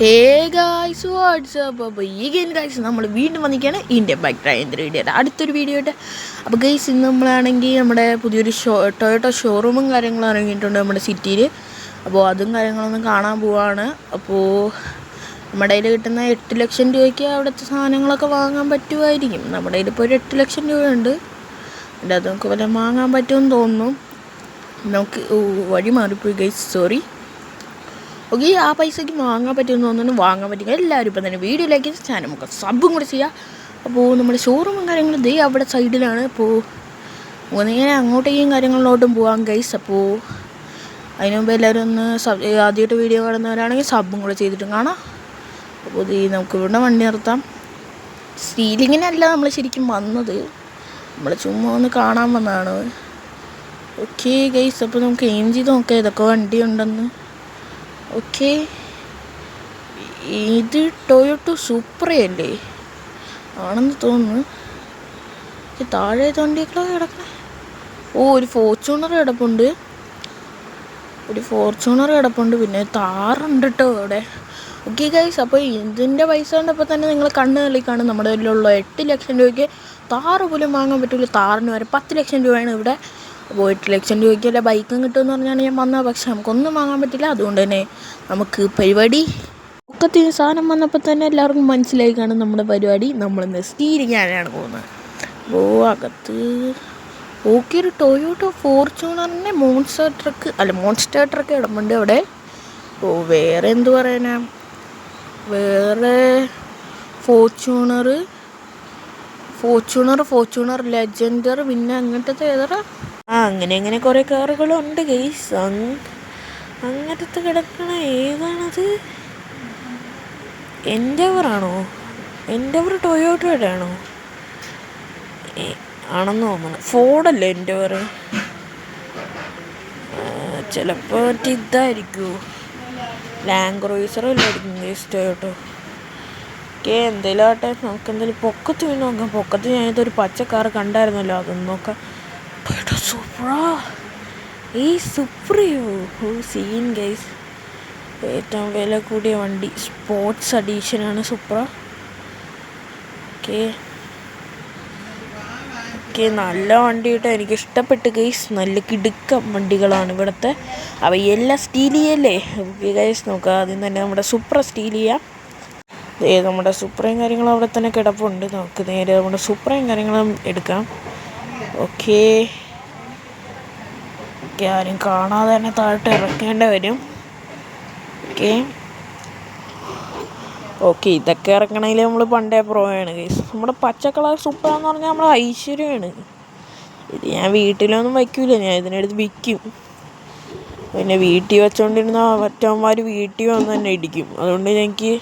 Hey guys WhatsApp. അപ്പോൾ ഈ game guys നമ്മൾ വീണ്ടും വന്നിരിക്കുകയാണ് ഇന്ത്യൻ ബൈക്ക് ഡ്രൈവിംഗ് വീഡിയോയുടെ അടുത്തൊരു വീഡിയോ ആയിട്ട്. അപ്പോൾ ഗൈസ് ഇന്ന് നമ്മളാണെങ്കിൽ നമ്മുടെ പുതിയൊരു ടൊയോട്ട ഷോറൂമും കാര്യങ്ങളും ഇറങ്ങിയിട്ടുണ്ട് നമ്മുടെ സിറ്റിയിൽ. അപ്പോൾ അതും കാര്യങ്ങളൊന്നും കാണാൻ പോവാണ്. അപ്പോൾ നമ്മുടെ കയ്യിൽ കിട്ടുന്ന 8 ലക്ഷം രൂപയ്ക്ക് അവിടുത്തെ സാധനങ്ങളൊക്കെ വാങ്ങാൻ പറ്റുമായിരിക്കും. നമ്മുടെ കയ്യിൽ ഇപ്പോൾ ഒരു 8 ലക്ഷം രൂപയുണ്ട്. അതിൻ്റെ അത് നമുക്ക് വല്ല വാങ്ങാൻ പറ്റുമെന്ന് തോന്നുന്നു. നമുക്ക് വഴി മാറിപ്പോയി ഗൈസ്, സോറി. ഓക്കെ, ആ പൈസയ്ക്ക് വാങ്ങാൻ പറ്റുമെന്ന് തോന്നുന്നു. വാങ്ങാൻ പറ്റും. എല്ലാവരും ഇപ്പം തന്നെ വീഡിയോയിലേക്ക് ചാനൽ നമുക്ക് സബും കൂടെ ചെയ്യാം. അപ്പോൾ നമ്മുടെ ഷോറൂമും കാര്യങ്ങളും ദേ അവിടെ സൈഡിലാണ്. അപ്പോൾ നേരെ അങ്ങോട്ടേക്കും കാര്യങ്ങളിലോട്ടും പോകാം ഗൈസ്. അപ്പോൾ അതിന് മുമ്പ് എല്ലാവരും ഒന്ന് ആദ്യമായിട്ട് വീഡിയോ കാണുന്നവരാണെങ്കിൽ സബും കൂടെ ചെയ്തിട്ടും കാണാം. അപ്പോൾ നമുക്ക് ഇവിടെ വണ്ടി നിർത്താം. സ്റ്റീലിങ്ങിനല്ല നമ്മൾ ശരിക്കും വന്നത്, നമ്മൾ ചുമ്മാ ഒന്ന് കാണാൻ വന്നതാണ്. ഓക്കെ ഗൈസ്, അപ്പോൾ നമുക്ക് എയിം ചെയ്ത് നോക്കാം ഏതൊക്കെ വണ്ടി ഉണ്ടെന്ന്. ഓക്കെ, ഇത് ടൊയോട്ട സൂപ്രയല്ലേ ആണെന്ന് തോന്നുന്നു. താഴെ വണ്ടിയൊക്കെ കിടക്കണേ. ഒരു ഫോർച്യൂണർ കിടപ്പുണ്ട്, പിന്നെ താറുണ്ട് കേട്ടോ അവിടെ. ഓക്കെ ഗൈസ്, അപ്പോൾ ഇതിൻ്റെ പൈസ കണ്ടപ്പോൾ തന്നെ നിങ്ങൾ കണ്ണ് തള്ളിക്കാണ്. നമ്മുടെ കയ്യിലുള്ള 8 ലക്ഷം രൂപയ്ക്ക് താറ് പോലും വാങ്ങാൻ പറ്റില്ല. താറിന് വരെ 10 ലക്ഷം രൂപയാണ് ഇവിടെ. അപ്പോൾ 8 ലക്ഷം രൂപയ്ക്ക് അല്ല ബൈക്കും കിട്ടുമെന്ന് പറഞ്ഞാണ് ഞാൻ വന്നത്. പക്ഷെ നമുക്കൊന്നും വാങ്ങാൻ പറ്റില്ല. അതുകൊണ്ട് തന്നെ നമുക്ക് പരിപാടി ഒക്കത്തിന് സാധനം വന്നപ്പോൾ തന്നെ എല്ലാവർക്കും മനസ്സിലായി കാണും നമ്മുടെ പരിപാടി. നമ്മളിന്ന് സ്റ്റീരിങ്ങാനാണ് പോകുന്നത്. അപ്പോൾ അകത്ത് ഓക്കെ, ഒരു ടൊയോട്ട ഫോർച്യൂണറിൻ്റെ മോൺസ്റ്റർ ട്രക്ക് ഇടമുണ്ട് അവിടെ. ഓ വേറെ എന്ത് പറയാനാ, വേറെ ഫോർച്യൂണർ ലെജൻഡർ, പിന്നെ അങ്ങനത്തെ ഏതാ അങ്ങനെ കുറേ കാറുകളുണ്ട് ഗൈസ്. അങ്ങനത്തെ കിടക്കണ ഏതാണത്? എൻഡവർ ടൊയോട്ടയുടെ ആണോ ആണെന്ന് തോന്നുന്നു. ഫോർഡല്ലേ എൻഡവർ? ചിലപ്പോൾ മറ്റേ ഇതായിരിക്കുമോ, ലാൻഡ് ക്രൂയിസറല്ലായിരിക്കും ഗൈസ് ടൊയോട്ട. ഓക്കെ, എന്തെങ്കിലും ആട്ടെ, നമുക്ക് എന്തെങ്കിലും പൊക്കത്ത് പോയി നോക്കാം. പൊക്കത്ത് ഞാനിതൊരു പച്ച കാറ് കണ്ടായിരുന്നല്ലോ, അതൊന്ന് നോക്കാം. ടൊയോട്ട സുപ്രയോ സീൻ ഗൈസ്. ഏറ്റവും വില കൂടിയ വണ്ടി, സ്പോർട്സ് എഡിഷനാണ് സുപ്ര. ഓക്കെ, നല്ല വണ്ടി കേട്ടോ, എനിക്ക് ഇഷ്ടപ്പെട്ട് ഗൈസ്. നല്ല കിടുക്കം വണ്ടികളാണ് ഇവിടുത്തെ. അപ്പോൾ എല്ലാം സ്റ്റീൽ ചെയ്യല്ലേ. ഓക്കെ ഗൈസ്, നോക്കാം ആദ്യം തന്നെ നമ്മുടെ സുപ്ര സ്റ്റീൽ ചെയ്യാം. നമ്മുടെ സുപ്രയും കാര്യങ്ങളും അവിടെ തന്നെ കിടപ്പുണ്ട്. നമുക്ക് നേരെ നമ്മുടെ സുപ്രയും കാര്യങ്ങളും എടുക്കാം. ഓക്കെ, ആരും കാണാതെ തന്നെ താഴോട്ട് ഇറക്കേണ്ടി വരും. ഓക്കെ ഇതൊക്കെ ഇറക്കണമെങ്കിൽ നമ്മൾ പണ്ടേ പ്രോയാണ് ഗൈസ്. നമ്മുടെ പച്ച കളർ സുപ്ര എന്ന് പറഞ്ഞാൽ നമ്മുടെ ഐശ്വര്യമാണ്. ഇത് ഞാൻ വീട്ടിലൊന്നും വയ്ക്കൂല, ഞാൻ ഇതിനെടുത്ത് വിൽക്കും. പിന്നെ വീട്ടിൽ വെച്ചോണ്ടിരുന്ന മറ്റവന്മാർ വീട്ടിൽ വന്ന് തന്നെ ഇടിക്കും. അതുകൊണ്ട് എനിക്ക്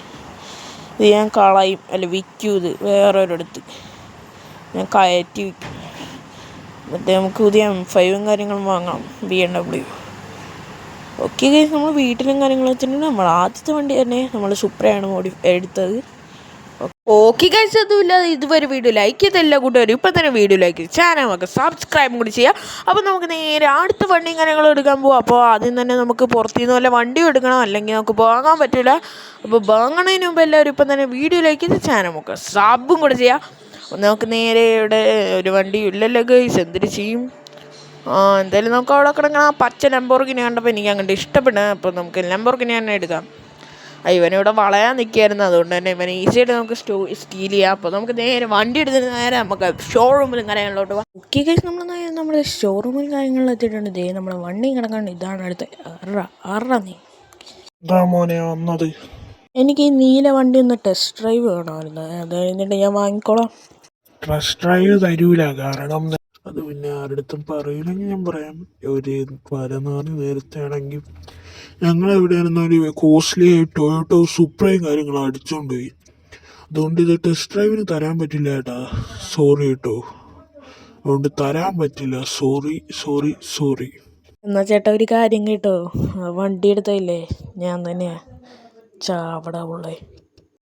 ഇത് ഞാൻ കളയും, വിൽക്കും. ഇത് വേറൊരിടത്ത് ഞാൻ കയറ്റി വിൽക്കും. എന്നിട്ട് നമുക്ക് പുതിയ M5 കാര്യങ്ങളും വാങ്ങാം, BMW. ഓക്കെ ഗൈസ്, നമ്മൾ വീട്ടിലും കാര്യങ്ങളും വെച്ചിട്ടുണ്ടെങ്കിൽ നമ്മൾ ആദ്യത്തെ വണ്ടി തന്നെ നമ്മൾ സുപ്രയാണ് എടുത്തത്. ഓക്കെ ഗൈസ്, അതുമില്ലാതെ ഇതുവരെ വീഡിയോ ലൈക്ക് ചെയ്തല്ല കൂട്ടുകാർ ഇപ്പം തന്നെ വീഡിയോ ലൈക്ക് ചെയ്ത് ചാനൽ നമുക്ക് സബ്സ്ക്രൈബും കൂടി ചെയ്യാം. അപ്പോൾ നമുക്ക് നേരെ അടുത്ത വണ്ടിയും കാര്യങ്ങളും എടുക്കാൻ പോകാം. അപ്പോൾ ആദ്യം തന്നെ നമുക്ക് പുറത്തുനിന്ന് വല്ല വണ്ടിയും എടുക്കണം, അല്ലെങ്കിൽ നമുക്ക് വാങ്ങാൻ പറ്റില്ല. അപ്പോൾ വാങ്ങണതിന് മുമ്പ് എല്ലാവരും ഇപ്പം തന്നെ വീഡിയോ ലൈക്ക് ചെയ്ത് ചാനൽ നമുക്ക് സബും കൂടി ചെയ്യാം. നമുക്ക് നേരെ ഇവിടെ ഒരു വണ്ടിയും ഇല്ലല്ലോ ഗൈസ്, എന്തിനു ചെയ്യും. എന്തായാലും നമുക്ക് അവിടെ കിടക്കണം. ആ പച്ച ലംബോർഗിനി കണ്ടപ്പോൾ എനിക്ക് അങ്ങോട്ട് ഇഷ്ടപ്പെടുക. അപ്പോൾ നമുക്ക് ലംബോർഗിനി തന്നെ എടുക്കാം. ഇവനിവിടെ വളയാൻ നിൽക്കുകയായിരുന്നു, അതുകൊണ്ട് തന്നെ ഇവനെ ഈസിയായിട്ട് നമുക്ക് സ്റ്റീൽ ചെയ്യാം. അപ്പോൾ നമുക്ക് നേരെ വണ്ടി എടുത്തിട്ട് നേരെ നമുക്ക് ഷോറൂമിലും കാര്യങ്ങളിലോട്ട് പോകാം. ഓക്കെ ഗൈസ്, നമ്മുടെ ഷോറൂമിലും കാര്യങ്ങളിലും എത്തിയിട്ടുണ്ട്. ദേ നമ്മുടെ വണ്ടിയും കിടക്കാണ്ട്. ഇതാണ് അടുത്ത് നീ വന്നത്. എനിക്ക് ഈ നീല വണ്ടി ഒന്ന് ടെസ്റ്റ് ഡ്രൈവ് വേണമായിരുന്നു. അത് കഴിഞ്ഞിട്ട് ഞാൻ വാങ്ങിക്കോളാം. ടെസ്റ്റ് ഡ്രൈവ് തരൂല, കാരണം അത് പിന്നെ ആരുടെടുത്തും പറയില്ലെങ്കിൽ ഞാൻ പറയാം. ഒരു എന്ന് പറഞ്ഞ് നേരത്തെ ആണെങ്കിൽ ഞങ്ങളെവിടെയായിരുന്നു ഒരു കോസ്റ്റ്ലി ടൊയോട്ടോ സുപ്രയും കാര്യങ്ങളും അടിച്ചുകൊണ്ട് പോയി. അതുകൊണ്ട് ഇത് ടെസ്റ്റ് ഡ്രൈവിന് തരാൻ പറ്റില്ല ഏട്ടാ, സോറി കേട്ടോ. അതുകൊണ്ട് തരാൻ പറ്റില്ല, സോറി. എന്നാൽ ചേട്ടാ ഒരു കാര്യം കേട്ടോ, വണ്ടി എടുത്തില്ലേ ഞാൻ തന്നെയാ ചാവട ഉള്ളേ.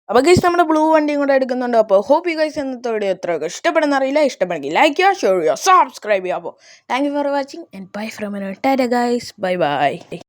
അപ്പോൾ ഗൈസ് നമ്മുടെ ബ്ലൂ വണ്ടിയും കൂടെ എടുക്കുന്നുണ്ട്. അപ്പോൾ ഹോപ്പ് യു ഗൈസ് ഇന്നത്തെ വീഡിയോ എത്രയൊക്കെ ഇഷ്ടപ്പെടുന്ന അറിയില്ല. ഇഷ്ടപ്പെടുമെങ്കിൽ ലൈക്ക് ചെയ്യുക, ഷെയർ ചെയ്യുക, സബ്സ്ക്രൈബ് ചെയ്യുക. അപ്പോൾ thank you for watching and bye from tata guys, by.